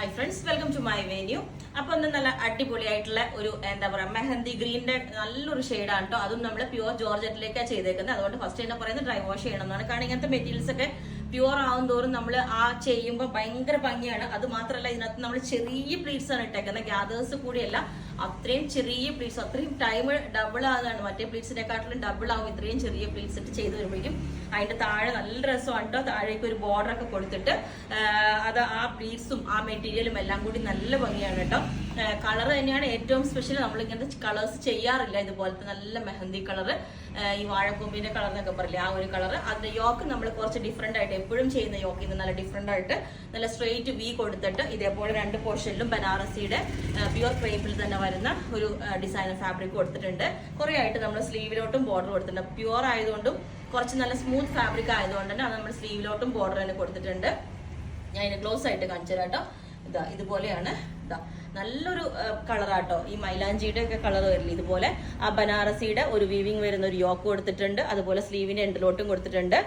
Hi friends, welcome to my venue. അപ്പോൾ ഇന്ന് നല്ല അടിപൊളിയായിട്ടുള്ള ഒരു എന്താ പറയുക മെഹന്തി ഗ്രീനിന്റെ നല്ലൊരു ഷെയ്ഡാണ് കേട്ടോ. അതും നമ്മൾ പ്യുവർ ജോർജറ്റിലേക്കാണ് ചെയ്തേക്കുന്നത്. അതുകൊണ്ട് ഫസ്റ്റ് തന്നെ പറയുന്നത് ഡ്രൈ വാഷ് ചെയ്യണം എന്നാണ്. കാരണം ഇങ്ങനത്തെ മെറ്റീരിയൽസ് ഒക്കെ പ്യുവർ ആവും തോറും നമ്മൾ ആ ചെയ്യുമ്പോൾ ഭയങ്കര ഭംഗിയാണ്. അത് മാത്രമല്ല ഇതിനകത്ത് നമ്മൾ ചെറിയ പ്ലീറ്റ്സ് ആണ് ഇട്ടേക്കുന്നത്, ഗ്യാദേഴ്സ് കൂടിയല്ല, അത്രയും ചെറിയ പ്ലീറ്റ്സ്, അത്രയും ടൈം ഡബിൾ ആകുന്നതാണ്. മറ്റേ പ്ലീറ്റ്സിനെക്കാട്ടിലും ഡബിൾ ആവും ഇത്രയും ചെറിയ പ്ലീറ്റ്സ് ഇട്ട് ചെയ്ത് വരുമ്പോഴേക്കും. അതിന്റെ താഴെ നല്ല രസമാണ് കേട്ടോ. താഴേക്ക് ഒരു ബോർഡർ ഒക്കെ കൊടുത്തിട്ട് അത് ആ പ്ലീറ്റ്സും ആ മെറ്റീരിയലും എല്ലാം കൂടി നല്ല ഭംഗിയാണ് കേട്ടോ. കളർ തന്നെയാണ് ഏറ്റവും സ്പെഷ്യൽ. നമ്മൾ ഇങ്ങനത്തെ കളേഴ്സ് ചെയ്യാറില്ല, ഇതുപോലത്തെ നല്ല മെഹന്തി കളറ്, ഈ വാഴക്കൊമ്പിന്റെ കളർ എന്നൊക്കെ പറയില്ലേ, ആ ഒരു കളർ. അതിന്റെ യോക്ക് നമ്മൾ കുറച്ച് ഡിഫറെന്റ് ആയിട്ട് എപ്പോഴും ചെയ്യുന്ന യോക്കിൽ നിന്ന് നല്ല ഡിഫറെന്റ് ആയിട്ട് നല്ല സ്ട്രെയിറ്റ് വി കൊടുത്തിട്ട് ഇതേപോലെ രണ്ട് പോർഷനിലും ബനാറസിയുടെ പ്യുവർ ക്രേപ്പിൽ തന്നെ വരുന്ന ഒരു ഡിസൈനർ ഫാബ്രിക് കൊടുത്തിട്ടുണ്ട്. കുറെ ആയിട്ട് നമ്മൾ സ്ലീവിലോട്ടും ബോർഡർ കൊടുത്തിട്ടുണ്ട്. പ്യുവർ ആയതുകൊണ്ടും കുറച്ച് നല്ല സ്മൂത്ത് ഫാബ്രിക് ആയതുകൊണ്ട് തന്നെ അത് നമ്മൾ സ്ലീവിലോട്ടും ബോർഡർ തന്നെ കൊടുത്തിട്ടുണ്ട്. ഞാൻ ഇതിന് ക്ലോസ് ആയിട്ട് കാണിച്ചു തരാം കേട്ടോ. ഇതാ ഇതുപോലെയാണ്. ഇതാ നല്ലൊരു കളറാട്ടോ. ഈ മൈലാഞ്ചിയുടെ ഒക്കെ കളർ വരില്ല, ഇതുപോലെ ആ ബനാറസിയുടെ ഒരു വീവിങ് വരുന്ന ഒരു യോക്ക് കൊടുത്തിട്ടുണ്ട്. അതുപോലെ സ്ലീവിന്റെ എൻഡിലോട്ടും കൊടുത്തിട്ടുണ്ട്.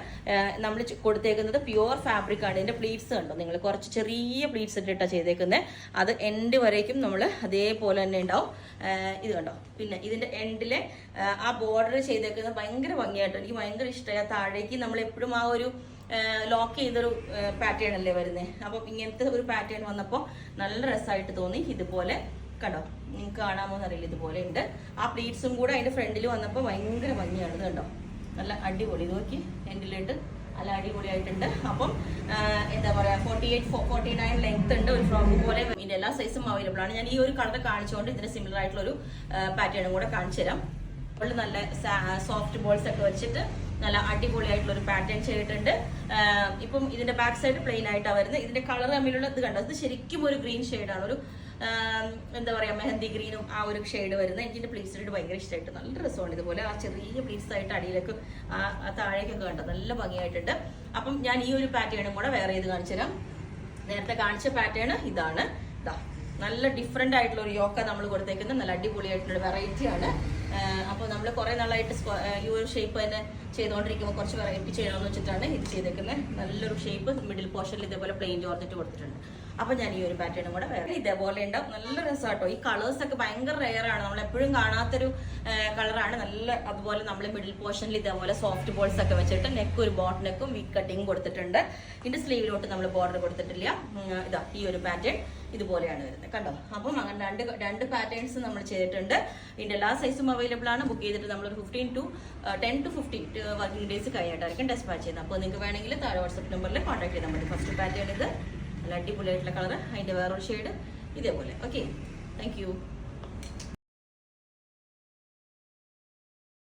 നമ്മൾ കൊടുത്തേക്കുന്നത് പ്യുവർ ഫാബ്രിക് ആണ്. ഇതിന്റെ പ്ലീറ്റ്സ് കണ്ടോ നിങ്ങൾ, കുറച്ച് ചെറിയ പ്ലീറ്റ്സ് ഇട്ടിട്ടാണ് ചെയ്തേക്കുന്നത്. അത് എൻഡ് വരേക്കും നമ്മൾ അതേപോലെ തന്നെ ഉണ്ടാവും. ഇത് കണ്ടോ. പിന്നെ ഇതിന്റെ എൻഡിലെ ആ ബോർഡർ ചെയ്തേക്കുന്നത് ഭയങ്കര ഭംഗിയായിട്ടോ. എനിക്ക് ഭയങ്കര ഇഷ്ടമായി. താഴേക്ക് നമ്മൾ എപ്പോഴും ആ ഒരു ലോക്ക് ചെയ്തൊരു പാറ്റേൺ അല്ലേ വരുന്നത്. അപ്പം ഇങ്ങനത്തെ ഒരു പാറ്റേൺ വന്നപ്പോൾ നല്ല രസമായിട്ട് തോന്നി. ഇതുപോലെ കണ്ടോ, നിങ്ങൾക്ക് കാണാമോ എന്നറിയില്ല, ഇതുപോലെ ഉണ്ട്. ആ പ്ലീറ്റ്സും കൂടെ അതിന്റെ ഫ്രണ്ടിൽ വന്നപ്പോൾ ഭയങ്കര ഭംഗിയാണ്. ഇത് കണ്ടോ, നല്ല അടിപൊളി. ഇത് നോക്കി, എൻഡിലുണ്ട്, നല്ല അടിപൊളിയായിട്ടുണ്ട്. അപ്പം എന്താ പറയാ, 48-49 ലെങ്ത് ഉണ്ട്. ഒരു ഫ്രോക്ക് പോലെ ഇതിന്റെ എല്ലാ സൈസും അവൈലബിൾ ആണ്. ഞാൻ ഈ ഒരു കളർ കാണിച്ചുകൊണ്ട് ഇതിന് സിമിലർ ആയിട്ടുള്ള ഒരു പാറ്റേണും കൂടെ കാണിച്ചു തരാം. നല്ല സോഫ്റ്റ് ബോൾസ് ഒക്കെ വെച്ചിട്ട് നല്ല അടിപൊളിയായിട്ടുള്ള ഒരു പാറ്റേൺ ചെയ്തിട്ടുണ്ട്. ഇപ്പം ഇതിന്റെ ബാക്ക് സൈഡ് പ്ലെയിൻ ആയിട്ടാണ് വരുന്നത്. ഇതിന്റെ കളർ തമ്മിലുള്ള ഇത് കണ്ടോ, ഇത് ശരിക്കും ഒരു ഗ്രീൻ ഷെയ്ഡാണ്. ഒരു എന്താ പറയാ, മെഹന്തി ഗ്രീനും ആ ഒരു ഷെയ്ഡ് വരുന്നത്. എനിക്ക് ഇതിന്റെ പ്ലീറ്റ്സ് ഇട്ട് ഭയങ്കര ഇഷ്ടമായിട്ട്, നല്ല രസമാണ്. ഇതുപോലെ ആ ചെറിയ പ്ലീറ്റ്സ് ആയിട്ട് അടിയിലേക്ക് ആ താഴേക്കൊക്കെ കണ്ടോ, നല്ല ഭംഗിയായിട്ടുണ്ട്. അപ്പം ഞാൻ ഈ ഒരു പാറ്റേണും കൂടെ വേറെ ചെയ്ത് കാണിച്ചു തരാം. നേരത്തെ കാണിച്ച പാറ്റേൺ ഇതാണ്. ഇതാ നല്ല ഡിഫറെന്റ് ആയിട്ടുള്ള ഒരു യോക്ക നമ്മൾ കൊടുത്തേക്കുന്നത്. നല്ല അടിപൊളിയായിട്ടുള്ള വെറൈറ്റി ആണ്. അപ്പോൾ നമ്മൾ കുറേ നാളായിട്ട് ഈ ഒരു ഷേപ്പ് തന്നെ ചെയ്തുകൊണ്ടിരിക്കുമ്പോൾ കുറച്ച് വെറൈറ്റി ചെയ്യണമെന്ന് വെച്ചിട്ടാണ് ഇത് ചെയ്തേക്കുന്നത്. നല്ലൊരു ഷേപ്പ് മിഡിൽ പോർഷനിൽ ഇതേപോലെ പ്ലെയിൻ ജോർജറ്റ് കൊടുത്തിട്ടുണ്ട്. അപ്പോൾ ഞാൻ ഈ ഒരു പാറ്റേണും കൂടെ വേറെ ഇതേപോലെ ഉണ്ടാവും. നല്ല രസമാട്ടോ. ഈ കളേഴ്സ് ഒക്കെ ഭയങ്കര റെയർ ആണ്, നമ്മൾ എപ്പോഴും കാണാത്തൊരു കളറാണ്. നല്ല അതുപോലെ നമ്മൾ മിഡിൽ പോർഷനിൽ ഇതേപോലെ സോഫ്റ്റ് ബോൾസ് ഒക്കെ വെച്ചിട്ട് നെക്ക് ഒരു ബോട്ട് നെക്കും വിഗ് കട്ടിങ് കൊടുത്തിട്ടുണ്ട്. ഇതിന്റെ സ്ലീവിലോട്ട് നമ്മൾ ബോർഡർ കൊടുത്തിട്ടില്ല. ഇതാ ഈ ഒരു പാറ്റേൺ ഇതുപോലെയാണ് വരുന്നത് കണ്ടോ. അപ്പം അങ്ങനെ രണ്ട് പാറ്റേൺസ് നമ്മൾ ചെയ്തിട്ടുണ്ട്. ഇതിന്റെ എല്ലാ സൈസും അവൈലബിൾ ആണ്. ബുക്ക് ചെയ്തിട്ട് നമ്മളൊരു 10 to 15 വർക്കിംഗ് ഡേയ്സ് കഴിഞ്ഞിട്ടായിരിക്കും ഡെസ്പാച്ച് ചെയ്യുന്നത്. അപ്പോൾ നിങ്ങൾക്ക് വേണമെങ്കിൽ താഴെ വാട്സ്ആപ്പ് നമ്പറിൽ കോൺടാക്ട് ചെയ്താൽ മതി. ഫസ്റ്റ് പാറ്റേൺ ഇത്, നല്ല അടിപൊളിയായിട്ടുള്ള കളർ, അതിന്റെ വേറൊരു ഷെയ്ഡ് ഇതേപോലെ. Okay, thank you.